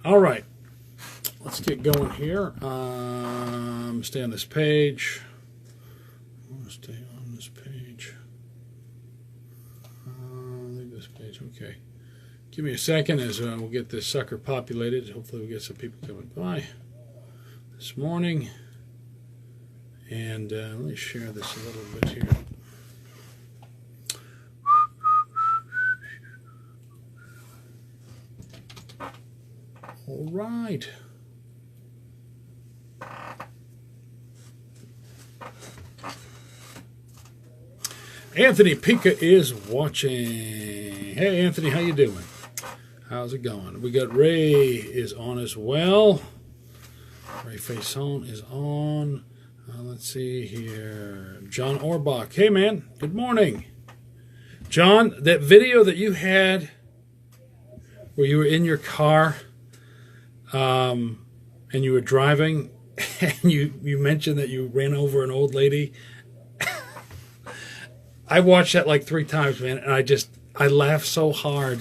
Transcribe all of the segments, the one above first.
All right. Let's get going here. Stay on this page. I want to stay on this page. Leave this page. Okay. Give me a second as we'll get this sucker populated. Hopefully we'll get some people coming by this morning. And let me share this a little bit here. All right. Anthony Pica is watching. Hey, Anthony, how you doing? How's it going? We got Ray is on as well. Ray Faison is on. Let's see here. John Orbach. Hey, man. Good morning. John, that video that you had where you were in your car and you were driving and you mentioned that you ran over an old lady. I watched that like 3 times, man, and I laughed so hard.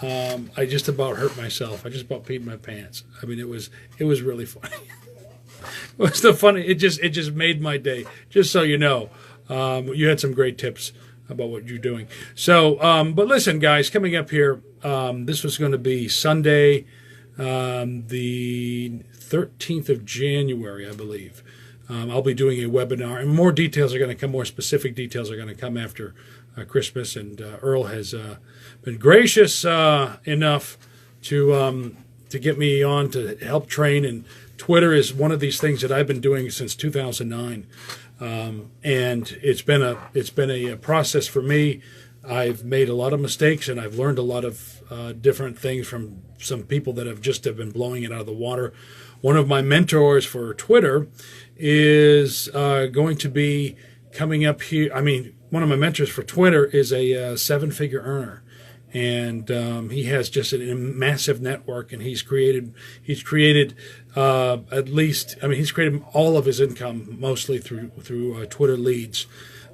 I just about hurt myself. I just about peed my pants. I mean, it was really funny. It was the funny. It just made my day. Just so you know, you had some great tips about what you're doing. So, but listen, guys, coming up here, this was going to be Sunday, the 13th of January, I believe. I'll be doing a webinar, and more details are going to come. More specific details are going to come after Christmas. And Earl has been gracious enough to get me on to help train. And Twitter is one of these things that I've been doing since 2009, and it's been a process for me. I've made a lot of mistakes, and I've learned a lot of different things from some people that have been blowing it out of the water. One of my mentors for Twitter is going to be coming up here. I mean, one of my mentors for Twitter is a 7-figure earner, and he has just a massive network, and he's created at least, I mean, he's created all of his income mostly through Twitter leads,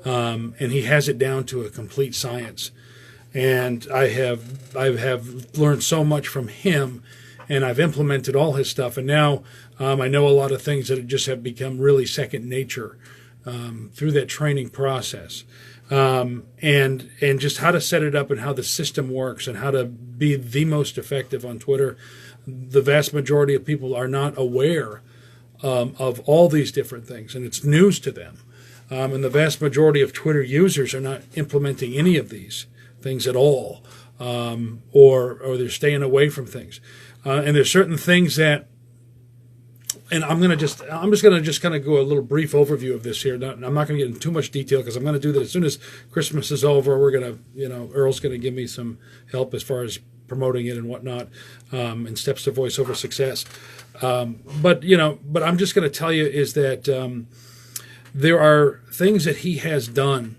and he has it down to a complete science. And I have learned so much from him, and I've implemented all his stuff, and now I know a lot of things that just have become really second nature through that training process, and just how to set it up and how the system works and how to be the most effective on Twitter. The vast majority of people are not aware of all these different things, and it's news to them. And the vast majority of Twitter users are not implementing any of these things at all, or they're staying away from things. And there's certain things that, and I'm just going to just kind of go a little brief overview of this here. I'm not going to get into too much detail because I'm going to do that as soon as Christmas is over. We're going to, Earl's going to give me some help as far as promoting it and whatnot, and steps to voiceover success. But I'm just going to tell you is that there are things that he has done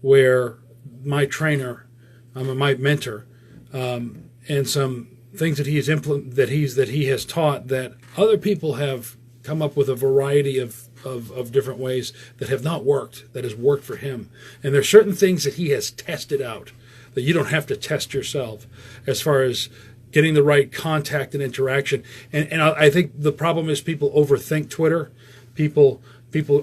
where my trainer, my mentor, and some things that he has that he has taught that other people have come up with a variety of different ways that have not worked, that has worked for him. And there's certain things that he has tested out that you don't have to test yourself as far as getting the right contact and interaction. And I think the problem is people overthink Twitter. People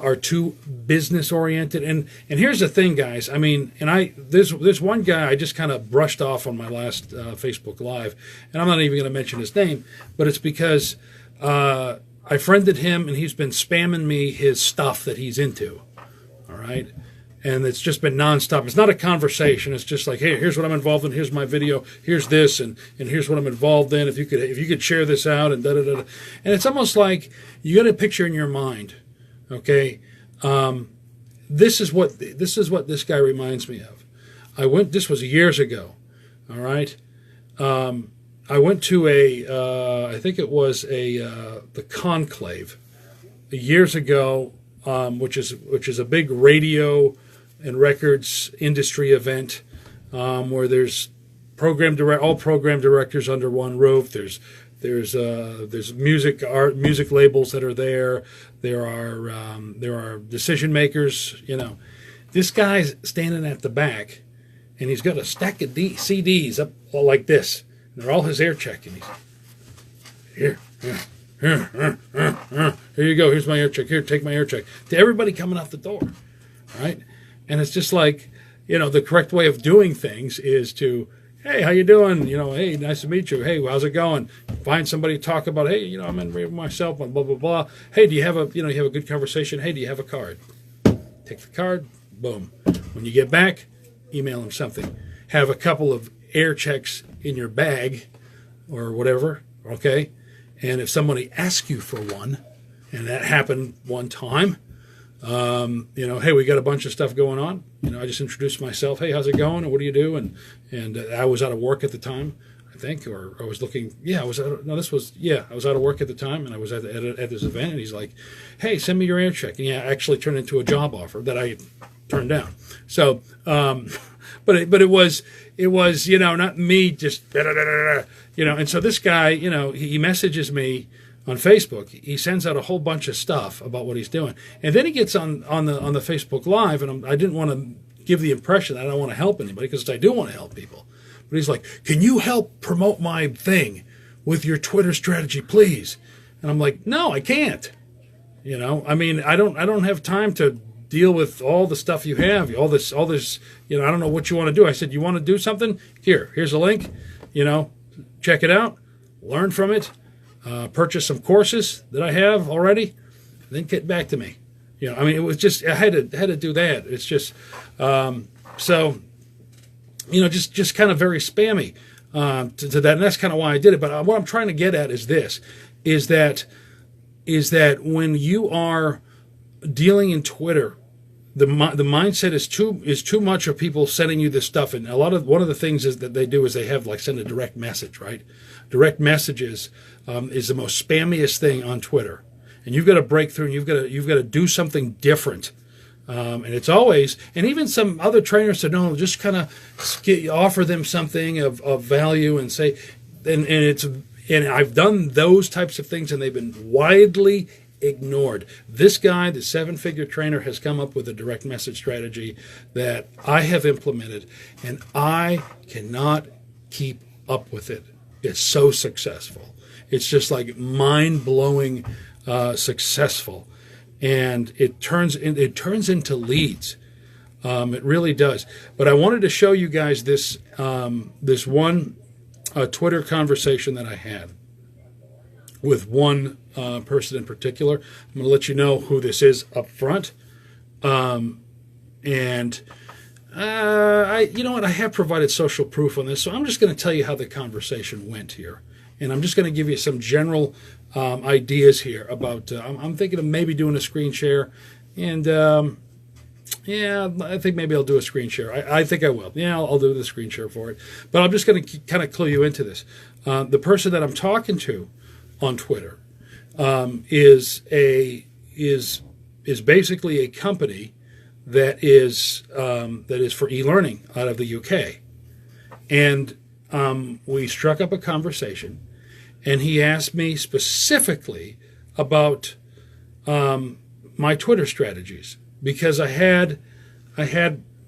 are too business oriented. And here's the thing, guys. I mean, and there's one guy I just kind of brushed off on my last Facebook Live, and I'm not even going to mention his name, but it's because I friended him, and he's been spamming me his stuff that he's into. All right. And it's just been nonstop. It's not a conversation. It's just like, hey, here's what I'm involved in. Here's my video. Here's this, and here's what I'm involved in. If you could share this out, and da da da. And it's almost like you got a picture in your mind. Okay, this is what this guy reminds me of. This was years ago. All right, I went to I think it was the Conclave years ago, which is a big radio and records industry event, where there's all program directors under one roof. There's music labels that are there. There are decision makers. This guy's standing at the back, and he's got a stack of CDs up like this. And they're all his air checking. here, here you go. Here's my air check. Here, take my air check. To everybody coming out the door, right? And it's just like, the correct way of doing things is to, hey, how you doing? Hey, nice to meet you. Hey, how's it going? Find somebody to talk about. Hey, I'm in myself. Blah blah blah. Hey, do you have you have a good conversation? Hey, do you have a card? Take the card. Boom. When you get back, email them something. Have a couple of air checks in your bag, or whatever. Okay. And if somebody asks you for one, and that happened one time, hey, we got a bunch of stuff going on. I just introduced myself. Hey, how's it going? And what do you do? And I was out of work at the time, I think, or I was looking. Yeah, I was out. I was out of work at the time, and I was at this event. And he's like, hey, send me your air check. And actually turned into a job offer that I turned down. So, but it was not me just And so this guy, he messages me on Facebook. He sends out a whole bunch of stuff about what he's doing, and then he gets on the Facebook Live, and I didn't want to give the impression that I don't want to help anybody, because I do want to help people. But he's like, "Can you help promote my thing with your Twitter strategy, please?" And I'm like, "No, I can't. I mean, I don't have time to deal with all the stuff you have, all this. I don't know what you want to do." I said, "You want to do something? Here's a link. Check it out, learn from it." Purchase some courses that I have already, then get back to me. It was just, I had to do that. It's just, just kind of very spammy to that, and that's kind of why I did it. But what I'm trying to get at is this: is that when you are dealing in Twitter, the mindset is too much of people sending you this stuff, and one of the things is that they do is they have send a direct message, right? Direct messages is the most spammiest thing on Twitter, and you've got to break through, and you've got to do something different. And it's always, and even some other trainers said, no, just kind of offer them something of value and say, and I've done those types of things, and they've been widely ignored. This guy, the 7-figure trainer, has come up with a direct message strategy that I have implemented, and I cannot keep up with it. It's so successful. It's just like mind-blowing successful, and it turns into leads. It really does. But I wanted to show you guys this one Twitter conversation that I had with one person in particular. I'm going to let you know who this is up front. I have provided social proof on this, so I'm just going to tell you how the conversation went here. And I'm just going to give you some general ideas here about, I'm thinking of maybe doing a screen share. And I think maybe I'll do a screen share. I think I will. Yeah, I'll do the screen share for it. But I'm just going to kind of clue you into this. The person that I'm talking to on Twitter is basically a company that is for e-learning out of the UK, and we struck up a conversation, and he asked me specifically about my Twitter strategies, because I had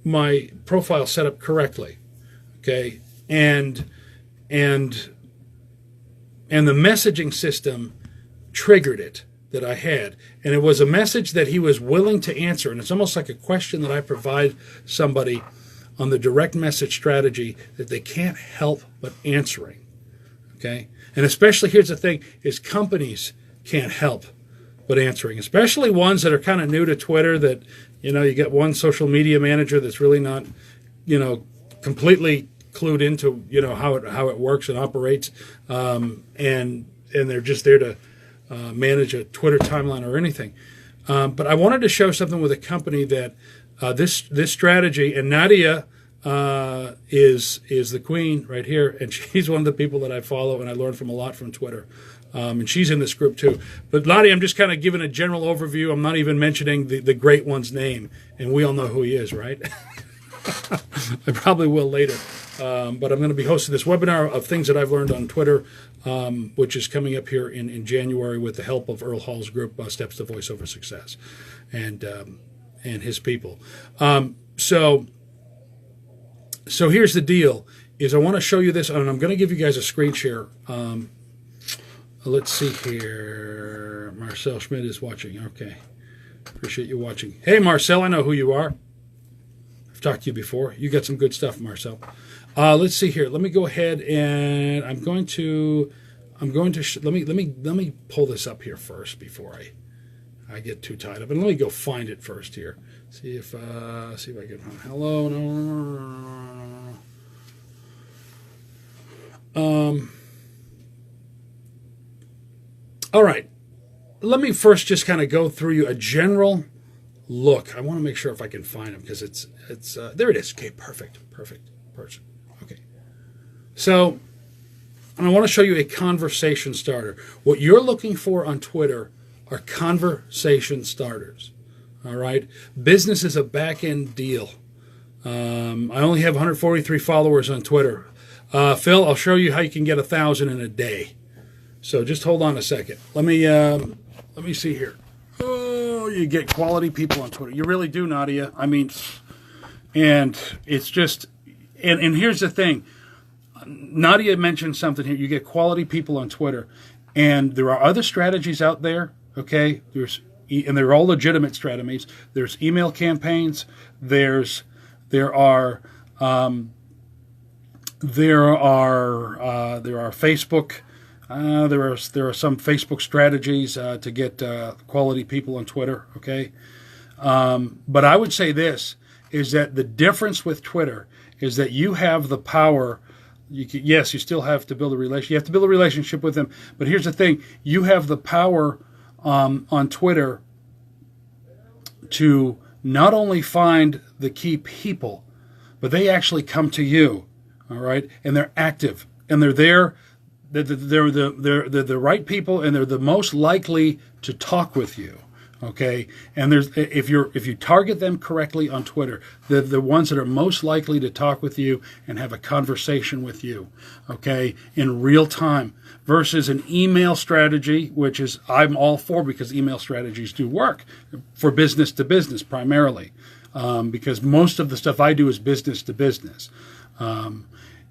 my profile set up correctly, okay, and the messaging system triggered it that I had, and it was a message that he was willing to answer, and it's almost like a question that I provide somebody on the direct message strategy that they can't help but answering, okay? And especially, here's the thing, is companies can't help but answering, especially ones that are kind of new to Twitter, that, you get one social media manager that's really not, completely clued into, how it works and operates, and they're just there to manage a Twitter timeline or anything. But I wanted to show something with a company that this strategy, and Nadia is the queen right here, and she's one of the people that I follow and I learn from a lot from Twitter. And she's in this group too. But Nadia, I'm just kind of giving a general overview. I'm not even mentioning the great one's name, and we all know who he is, right? I probably will later. But I'm going to be hosting this webinar of things that I've learned on Twitter, which is coming up here in January with the help of Earl Hall's group, Steps to Voiceover Success, and his people. So here's the deal: is I want to show you this, and I'm going to give you guys a screen share Let's see here. Marcel Schmidt is watching. Okay. Appreciate you watching. Hey, Marcel, I know who you are. I've talked to you before. You got some good stuff, Marcel. Let's see here. Let me go ahead and let me pull this up here first before I get too tied up. And let me go find it first here. See if I can. Hello, no. All right. Let me first just kind of go through you a general look. I want to make sure if I can find them because it's there it is. Okay, perfect. Okay. So, and I want to show you a conversation starter. What you're looking for on Twitter are conversation starters. All right. Business is a back-end deal. I only have 143 followers on Twitter. Phil, I'll show you how you can get 1,000 in a day. So just hold on a second. Let me see here. Oh, you get quality people on Twitter. You really do, Nadia. I mean, and it's just, and here's the thing. Nadia mentioned something here. You get quality people on Twitter, and there are other strategies out there. Okay, and they're all legitimate strategies. There's email campaigns. There are Facebook. There are some Facebook strategies to get quality people on Twitter. Okay, but I would say this is that the difference with Twitter is that you have the power. Yes, you still have to build a relationship. You have to build a relationship with them. But here's the thing: you have the power on Twitter to not only find the key people, but they actually come to you. All right, and they're active and they're there. They're the right people, and they're the most likely to talk with you. Okay, and if you target them correctly on Twitter, they're the ones that are most likely to talk with you and have a conversation with you. Okay, in real time versus an email strategy, which is I'm all for because email strategies do work for business to business primarily, because most of the stuff I do is business to business.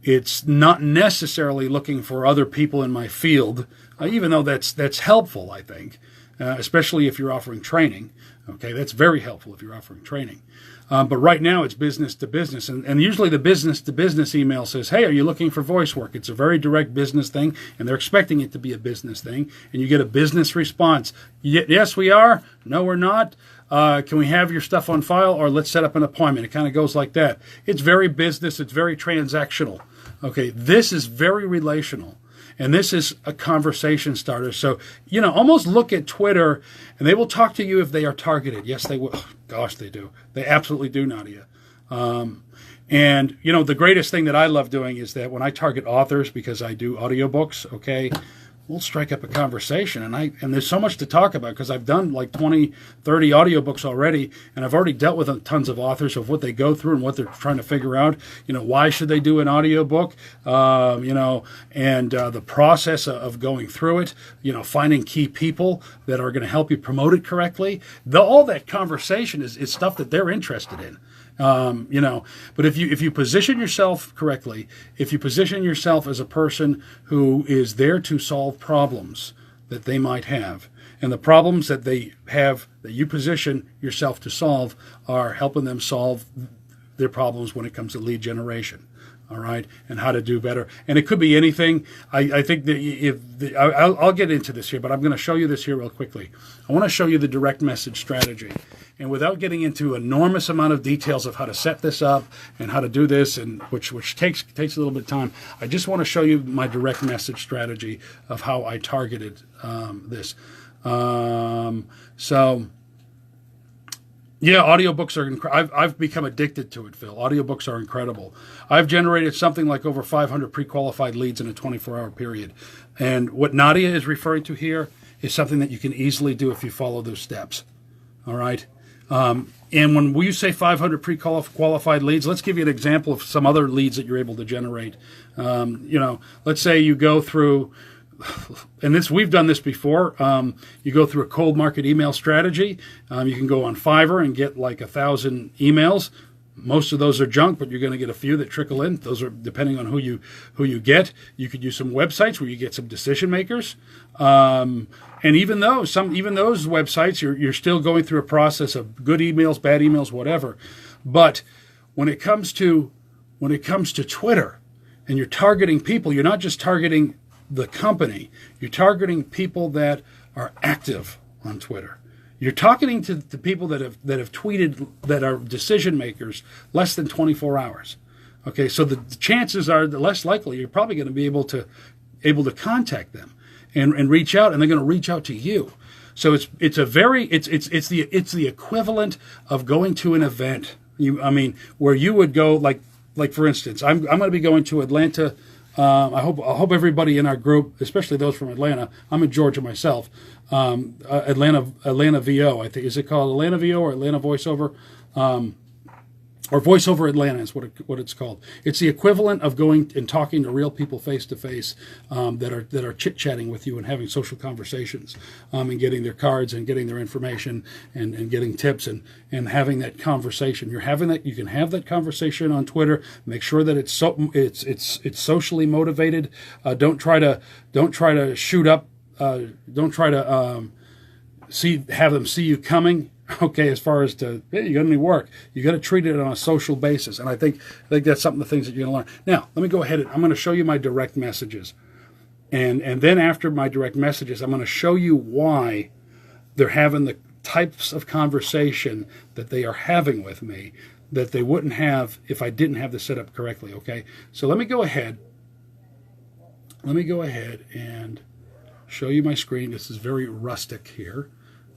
It's not necessarily looking for other people in my field, even though that's helpful, I think, especially if you're offering training. Okay, that's very helpful if you're offering training. But right now it's business to business. And usually the business to business email says, hey, are you looking for voice work? It's a very direct business thing, and they're expecting it to be a business thing. And you get a business response. Yes, we are. No, we're not. Can we have your stuff on file, or let's set up an appointment? It kind of goes like that. It's very business. It's very transactional. Okay, this is very relational, and this is a conversation starter. So, almost look at Twitter, and they will talk to you if they are targeted. Yes, they will. Oh, gosh, they do. They absolutely do, Nadia. And, the greatest thing that I love doing is that when I target authors, because I do audiobooks, okay, we'll strike up a conversation. And there's so much to talk about because I've done like 20, 30 audiobooks already, and I've already dealt with tons of authors of what they go through and what they're trying to figure out. Why should they do an audiobook? And the process of going through it, finding key people that are going to help you promote it correctly. All that conversation is stuff that they're interested in. But if you position yourself correctly, if you position yourself as a person who is there to solve problems that they might have, and the problems that they have that you position yourself to solve are helping them solve their problems when it comes to lead generation. All right, and how to do better. And it could be anything. I think that I'll get into this here, but I'm going to show you this here real quickly. I want to show you the direct message strategy. And without getting into enormous amount of details of how to set this up and how to do this, and which takes a little bit of time, I just want to show you my direct message strategy of how I targeted this. Yeah, audiobooks are incredible. I've become addicted to it, Phil. Audiobooks are incredible. I've generated something like over 500 pre-qualified leads in a 24-hour period. And what Nadia is referring to here is something that you can easily do if you follow those steps. All right? And when we say 500 pre-qualified leads, let's give you an example of some other leads that you're able to generate. Let's say you go through... And we've done this before. You go through a cold market email strategy. You can go on Fiverr and get like 1,000 emails. Most of those are junk, but you're going to get a few that trickle in. Those are depending on who you get. You could use some websites where you get some decision makers, and even those websites, you're still going through a process of good emails, bad emails, whatever. But when it comes to Twitter, and you're targeting people, you're not just targeting the company. You're targeting people that are active on Twitter. You're targeting to the people that have tweeted, that are decision makers, less than 24 hours. Okay, so the chances are the less likely you're probably going to be able to contact them and reach out, and they're going to reach out to you. So it's the equivalent of going to an event. Where you would go, like for instance, I'm going to be going to Atlanta. I hope everybody in our group, especially those from Atlanta. I'm in Georgia myself. Atlanta VO, I think, is it called Atlanta VO or Atlanta Voiceover? Or VoiceOver Atlanta is what it's called. It's the equivalent of going and talking to real people face to face that are chit chatting with you and having social conversations, and getting their cards and getting their information and getting tips and having that conversation. You can have that conversation on Twitter. Make sure that it's socially motivated. Don't try to shoot up. Don't try to have them see you coming. Okay, as far as you got any work, you got to treat it on a social basis, and I think that's some of the things that you're going to learn. Now, let me go ahead and I'm going to show you my direct messages, and then after my direct messages, I'm going to show you why they're having the types of conversation that they are having with me that they wouldn't have if I didn't have this set up correctly. Okay, so let me go ahead and show you my screen. This is very rustic here.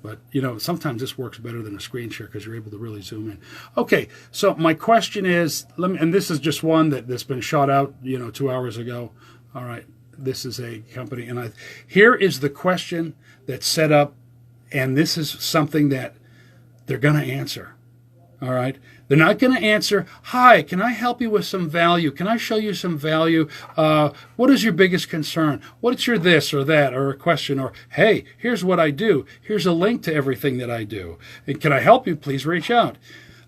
But, sometimes this works better than a screen share because you're able to really zoom in. Okay, so my question is, and this is just one that's been shot out, 2 hours ago. All right, this is a company. And here is the question that's set up, and this is something that they're going to answer. All right? They're not going to answer, hi, can I help you with some value? Can I show you some value? What is your biggest concern? What's your this or that, or a question, or hey, here's what I do. Here's a link to everything that I do. And can I help you? Please reach out.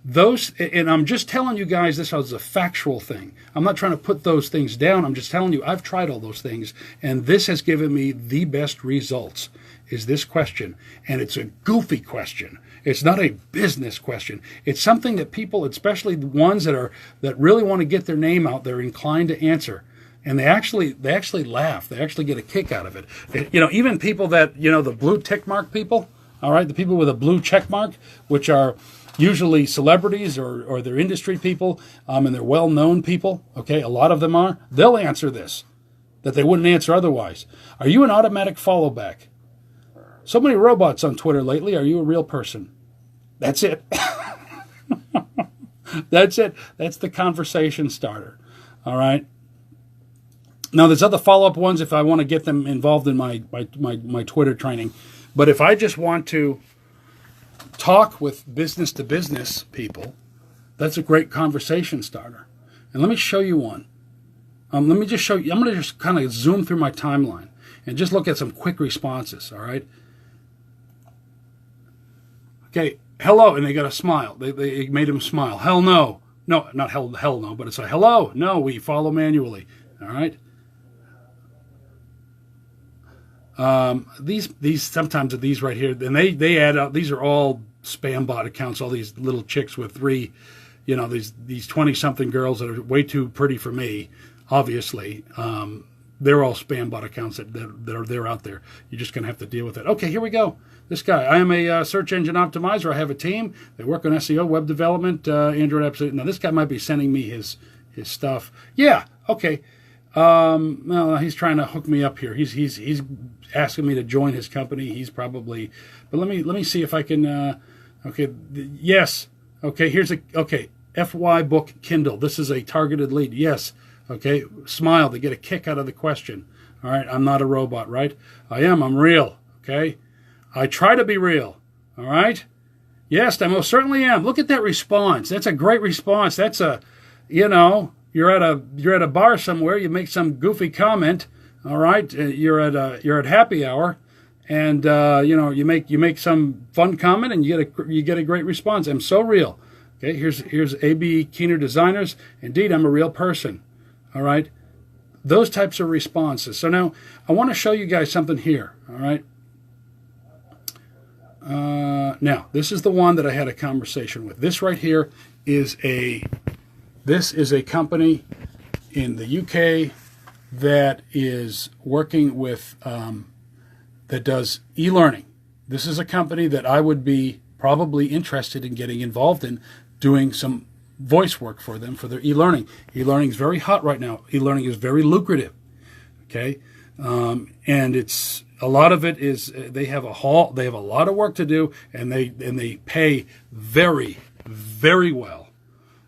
And I'm just telling you guys this as a factual thing. I'm not trying to put those things down. I'm just telling you I've tried all those things, and this has given me the best results, is this question. And it's a goofy question. It's not a business question. It's something that people, especially the ones that really want to get their name out, they're inclined to answer. And they actually laugh. They actually get a kick out of it. Even people that, the blue tick mark people, all right, the people with a blue check mark, which are usually celebrities or they're industry people, and they're well-known people, okay, a lot of them are, they'll answer this, that they wouldn't answer otherwise. Are you an automatic follow back? So many robots on Twitter lately. Are you a real person? That's it. That's it. That's the conversation starter. All right. Now, there's other follow-up ones if I want to get them involved in my Twitter training. But if I just want to talk with business-to-business people, that's a great conversation starter. And let me show you one. Let me just show you. I'm going to just kind of zoom through my timeline and just look at some quick responses, all right? Okay, hello, and they got a smile. They made him smile. Hell no. No, not hell no, but it's a hello. No, we follow manually, all right? These sometimes are these right here, and they add up. These are all spam bot accounts, all these little chicks with these 20-something girls that are way too pretty for me, obviously. They're all spam bot accounts they're out there. You're just going to have to deal with it. Okay, here we go. This guy. I am a search engine optimizer. I have a team. They work on SEO, web development, Android apps. Now, this guy might be sending me his stuff. Yeah, okay. No, he's trying to hook me up here. He's asking me to join his company. He's probably, but let me see if I can. Okay, yes. Okay, okay. FY book Kindle. This is a targeted lead. Yes. Okay, smile. They get a kick out of the question. All right, I'm not a robot, right? I am. I'm real. Okay, I try to be real. All right. Yes, I most certainly am. Look at that response. That's a great response. That's you're at a bar somewhere. You make some goofy comment. All right, you're at happy hour, and you make some fun comment, and you get a great response. I'm so real. Okay, here's AB Keener Designers. Indeed, I'm a real person. All right, those types of responses. So now I want to show you guys something here. All right. Now this is the one that I had a conversation with. This right here is a company in the UK that is working with that does e-learning. This is a company that I would be probably interested in getting involved in doing some voice work for them for their e-learning. E-learning is very hot right now. E-learning is very lucrative. Okay, and it's a lot of it is they have a lot of work to do, and they pay very, very well.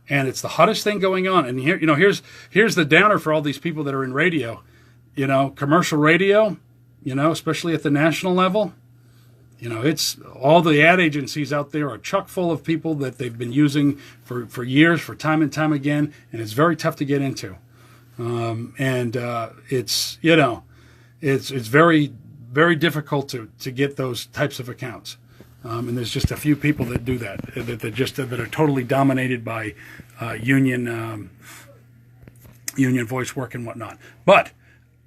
And it's the hottest thing going on. And here, here's the downer for all these people that are in radio, commercial radio, especially at the national level. It's all the ad agencies out there are chock full of people that they've been using for years, for time and time again, and it's very tough to get into. It's it's very, very difficult to get those types of accounts. And there's just a few people that do that are totally dominated by union voice work and whatnot. But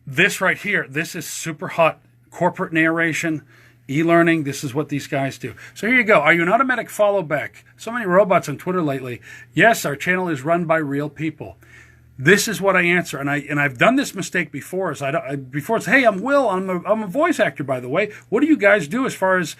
this right here, this is super hot corporate narration, e-learning. This is what these guys do. So here you go. Are you an automatic follow back? So many robots on Twitter lately. Yes, our channel is run by real people. This is what I answer, and I've done this mistake before. It's hey, I'm Will. I'm a voice actor, by the way. What do you guys do as far as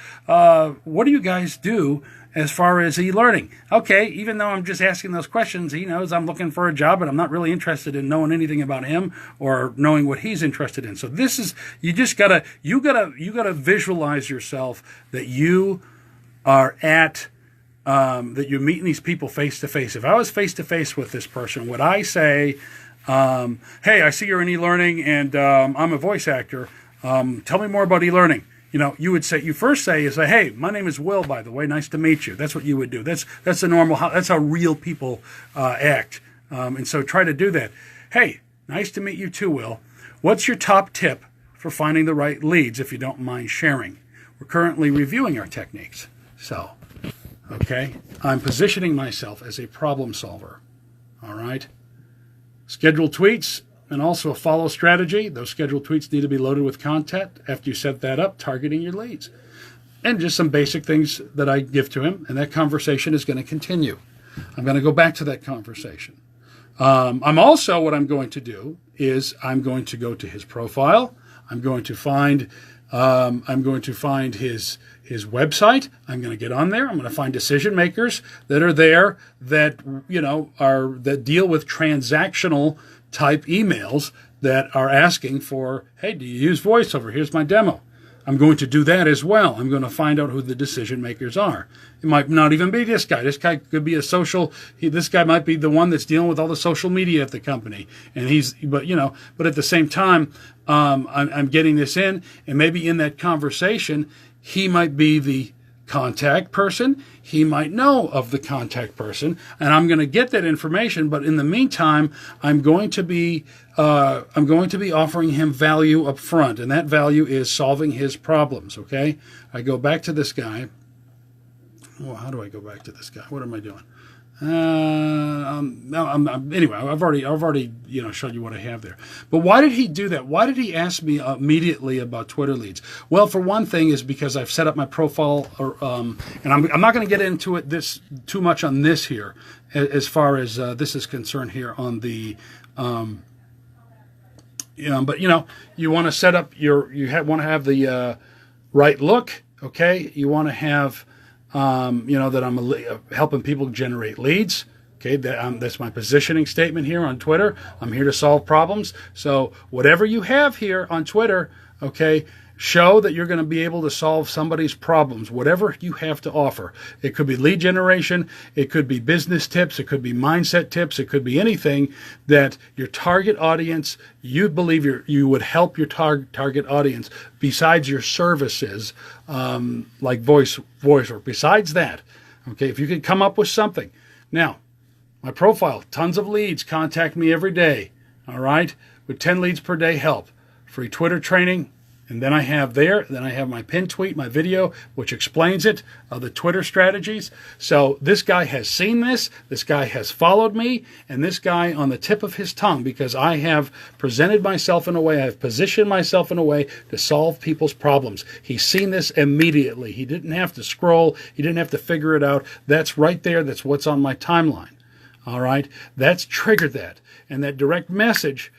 e-learning? Okay, even though I'm just asking those questions, he knows I'm looking for a job, and I'm not really interested in knowing anything about him or knowing what he's interested in. So this is you gotta visualize yourself that you are at. That you're meeting these people face to face. If I was face to face with this person, would I say, hey, I see you're in e-learning and I'm a voice actor. Tell me more about e-learning. You first say, hey, my name is Will, by the way. Nice to meet you. That's what you would do. That's the normal, that's how real people act. And so try to do that. Hey, nice to meet you too, Will. What's your top tip for finding the right leads, if you don't mind sharing? We're currently reviewing our techniques. So... okay, I'm positioning myself as a problem solver. All right. Scheduled tweets and also a follow strategy. Those scheduled tweets need to be loaded with content after you set that up, targeting your leads. And just some basic things that I give to him, and that conversation is going to continue. I'm going to go back to that conversation. What I'm going to do is I'm going to go to his profile. I'm going to find his website. I'm going to get on there. I'm going to find decision makers that are there that that deal with transactional type emails that are asking for, hey, do you use VoiceOver? Here's my demo. I'm going to do that as well. I'm going to find out who the decision makers are. It might not even be this guy. This guy could be this guy might be the one that's dealing with all the social media at the company. And but at the same time, I'm getting this in, and maybe in that conversation, he might be the contact person. He might know of the contact person, and I'm going to get that information. But in the meantime, I'm going to be offering him value up front, and that value is solving his problems. Okay, I go back to this guy. Well, how do I go back to this guy? What am I doing? Anyway, I've already showed you what I have there. But why did he do that? Why did he ask me immediately about Twitter leads? Well, for one thing, is because I've set up my profile, and I'm not going to get into it too much on this here, as far as this is concerned here on the. But you want to set up want to have the right look. Okay, you want to have. That I'm helping people generate leads. Okay, that's my positioning statement here on Twitter. I'm here to solve problems. So whatever you have here on Twitter, okay, show that you're going to be able to solve somebody's problems, whatever you have to offer. It could be lead generation. It could be business tips. It could be mindset tips. It could be anything that your target audience, you believe you would help your target audience besides your services, like voice or besides that. Okay, if you can come up with something. Now, my profile, tons of leads. Contact me every day. All right, with 10 leads per day help. Free Twitter training. And then I have my pinned tweet, my video, which explains it, the Twitter strategies. So this guy has seen this guy has followed me, and this guy on the tip of his tongue, because I have presented myself in a way, I've positioned myself in a way to solve people's problems. He's seen this immediately. He didn't have to scroll. He didn't have to figure it out. That's right there. That's what's on my timeline. All right. That's triggered that. And that direct message,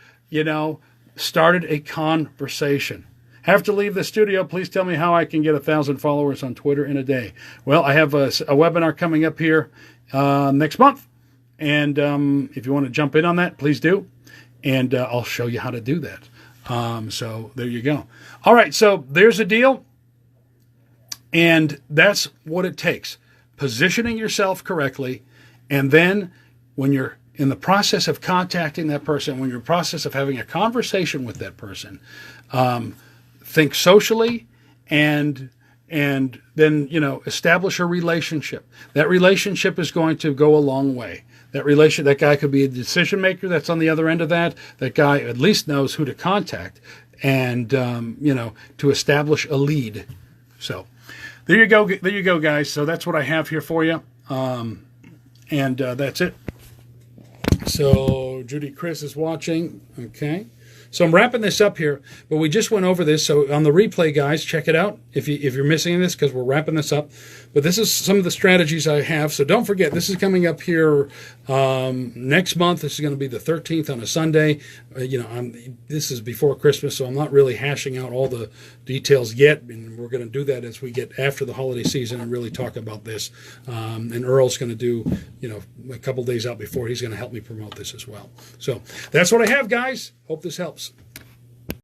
started a conversation. Have to leave the studio. Please tell me how I can get 1,000 followers on Twitter in a day. Well, I have a webinar coming up here next month. And if you want to jump in on that, please do. And I'll show you how to do that. So there you go. All right. So there's a deal. And that's what it takes. Positioning yourself correctly. And then when you're in the process of contacting that person, when you're in the process of having a conversation with that person, think socially and then, establish a relationship. That relationship is going to go a long way. That guy could be a decision maker that's on the other end of that. That guy at least knows who to contact and, to establish a lead. So there you go. There you go, guys. So that's what I have here for you. And that's it. So Judy Chris is watching. Okay. So I'm wrapping this up here, but we just went over this. So on the replay, guys, check it out if you're missing this, because we're wrapping this up. But this is some of the strategies I have. So don't forget, this is coming up here next month. This is going to be the 13th on a Sunday. This is before Christmas, so I'm not really hashing out all the details yet. And we're going to do that as we get after the holiday season and really talk about this. And Earl's going to do, a couple days out before. He's going to help me promote this as well. So that's what I have, guys. Hope this helps.